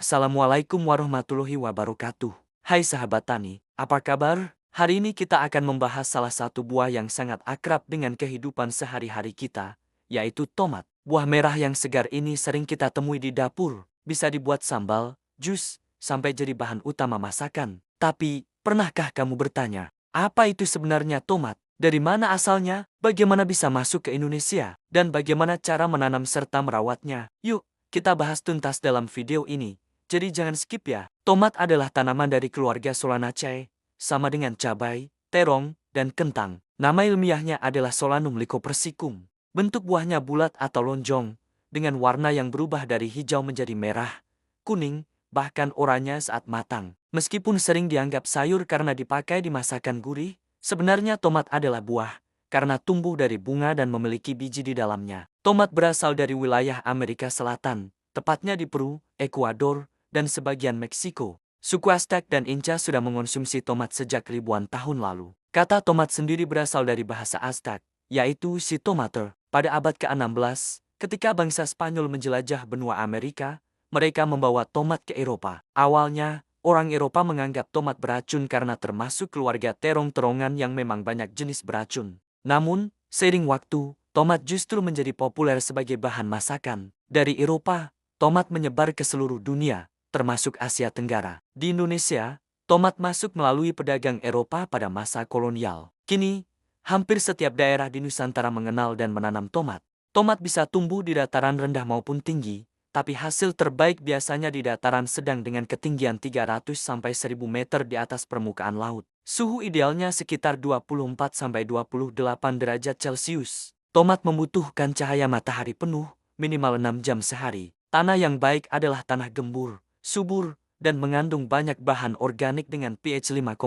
Assalamualaikum warahmatullahi wabarakatuh. Hai sahabat tani, apa kabar? Hari ini kita akan membahas salah satu buah yang sangat akrab dengan kehidupan sehari-hari kita, yaitu tomat. Buah merah yang segar ini sering kita temui di dapur, bisa dibuat sambal, jus, sampai jadi bahan utama masakan. Tapi, pernahkah kamu bertanya, apa itu sebenarnya tomat? Dari mana asalnya? Bagaimana bisa masuk ke Indonesia? Dan bagaimana cara menanam serta merawatnya? Yuk, kita bahas tuntas dalam video ini. Jadi jangan skip ya. Tomat adalah tanaman dari keluarga Solanaceae, sama dengan cabai, terong, dan kentang. Nama ilmiahnya adalah Solanum lycopersicum. Bentuk buahnya bulat atau lonjong, dengan warna yang berubah dari hijau menjadi merah, kuning, bahkan oranye saat matang. Meskipun sering dianggap sayur karena dipakai di masakan gurih, sebenarnya tomat adalah buah, karena tumbuh dari bunga dan memiliki biji di dalamnya. Tomat berasal dari wilayah Amerika Selatan, tepatnya di Peru, Ekuador, dan sebagian Meksiko. Suku Aztec dan Inca sudah mengonsumsi tomat sejak ribuan tahun lalu. Kata tomat sendiri berasal dari bahasa Aztec, yaitu si tomater. Pada abad ke-16, ketika bangsa Spanyol menjelajah benua Amerika, mereka membawa tomat ke Eropa. Awalnya, orang Eropa menganggap tomat beracun karena termasuk keluarga terong-terongan yang memang banyak jenis beracun. Namun, seiring waktu, tomat justru menjadi populer sebagai bahan masakan. Dari Eropa, tomat menyebar ke seluruh dunia, termasuk Asia Tenggara. Di Indonesia, tomat masuk melalui pedagang Eropa pada masa kolonial. Kini, hampir setiap daerah di Nusantara mengenal dan menanam tomat. Tomat bisa tumbuh di dataran rendah maupun tinggi, tapi hasil terbaik biasanya di dataran sedang dengan ketinggian 300–1000 meter di atas permukaan laut. Suhu idealnya sekitar 24–28 derajat Celcius. Tomat membutuhkan cahaya matahari penuh, minimal 6 jam sehari. Tanah yang baik adalah tanah gembur, subur, dan mengandung banyak bahan organik dengan pH 5,5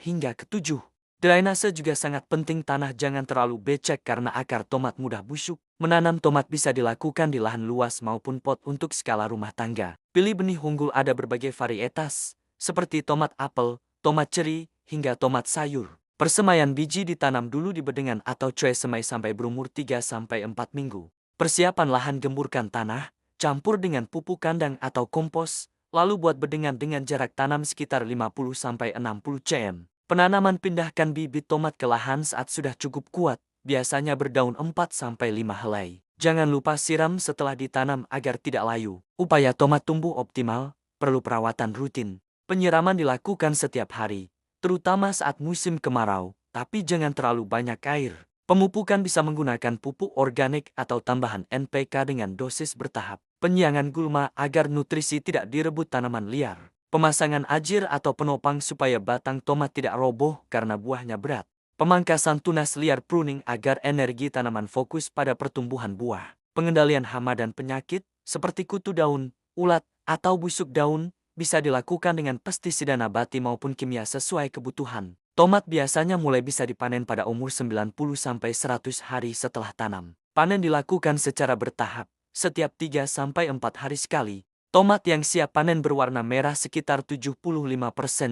hingga ke 7. Drainase juga sangat penting, tanah jangan terlalu becek karena akar tomat mudah busuk. Menanam tomat bisa dilakukan di lahan luas maupun pot untuk skala rumah tangga. Pilih benih unggul, ada berbagai varietas, seperti tomat apel, tomat ceri, hingga tomat sayur. Persemaian biji ditanam dulu di bedengan atau tray semai sampai berumur 3–4 minggu. Persiapan lahan, gemburkan tanah, campur dengan pupuk kandang atau kompos, lalu buat bedengan dengan jarak tanam sekitar 50–60 cm. Penanaman, pindahkan bibit tomat ke lahan saat sudah cukup kuat, biasanya berdaun 4–5 helai. Jangan lupa siram setelah ditanam agar tidak layu. Upaya tomat tumbuh optimal, perlu perawatan rutin. Penyiraman dilakukan setiap hari, terutama saat musim kemarau, tapi jangan terlalu banyak air. Pemupukan bisa menggunakan pupuk organik atau tambahan NPK dengan dosis bertahap. Penyiangan gulma agar nutrisi tidak direbut tanaman liar. Pemasangan ajir atau penopang supaya batang tomat tidak roboh karena buahnya berat. Pemangkasan tunas liar, pruning, agar energi tanaman fokus pada pertumbuhan buah. Pengendalian hama dan penyakit, seperti kutu daun, ulat, atau busuk daun, bisa dilakukan dengan pestisida nabati maupun kimia sesuai kebutuhan. Tomat biasanya mulai bisa dipanen pada umur 90–100 hari setelah tanam. Panen dilakukan secara bertahap, setiap 3–4 hari sekali. Tomat yang siap panen berwarna merah sekitar 75%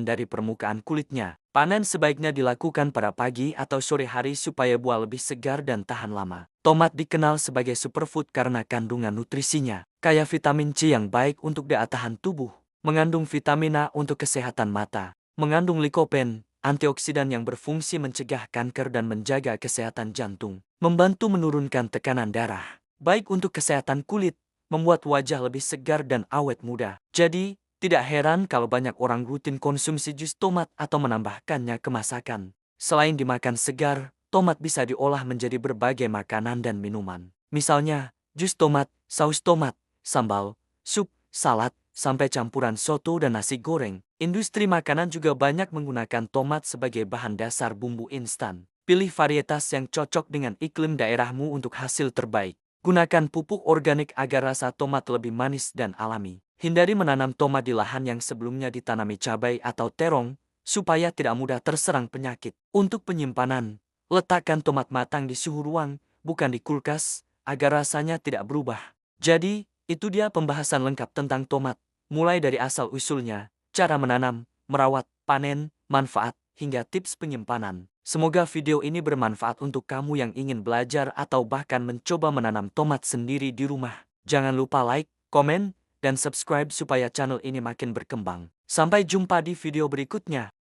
dari permukaan kulitnya. Panen sebaiknya dilakukan pada pagi atau sore hari supaya buah lebih segar dan tahan lama. Tomat dikenal sebagai superfood karena kandungan nutrisinya kaya vitamin C yang baik untuk daya tahan tubuh, mengandung vitamin A untuk kesehatan mata, mengandung likopen, antioksidan yang berfungsi mencegah kanker dan menjaga kesehatan jantung, membantu menurunkan tekanan darah, baik untuk kesehatan kulit, membuat wajah lebih segar dan awet muda. Jadi, tidak heran kalau banyak orang rutin konsumsi jus tomat atau menambahkannya ke masakan. Selain dimakan segar, tomat bisa diolah menjadi berbagai makanan dan minuman. Misalnya, jus tomat, saus tomat, sambal, sup, salad, sampai campuran soto dan nasi goreng. Industri makanan juga banyak menggunakan tomat sebagai bahan dasar bumbu instan. Pilih varietas yang cocok dengan iklim daerahmu untuk hasil terbaik. Gunakan pupuk organik agar rasa tomat lebih manis dan alami. Hindari menanam tomat di lahan yang sebelumnya ditanami cabai atau terong, supaya tidak mudah terserang penyakit. Untuk penyimpanan, letakkan tomat matang di suhu ruang, bukan di kulkas, agar rasanya tidak berubah. Jadi, itu dia pembahasan lengkap tentang tomat, mulai dari asal-usulnya, cara menanam, merawat, panen, manfaat, hingga tips penyimpanan. Semoga video ini bermanfaat untuk kamu yang ingin belajar atau bahkan mencoba menanam tomat sendiri di rumah. Jangan lupa like, komen, dan subscribe supaya channel ini makin berkembang. Sampai jumpa di video berikutnya.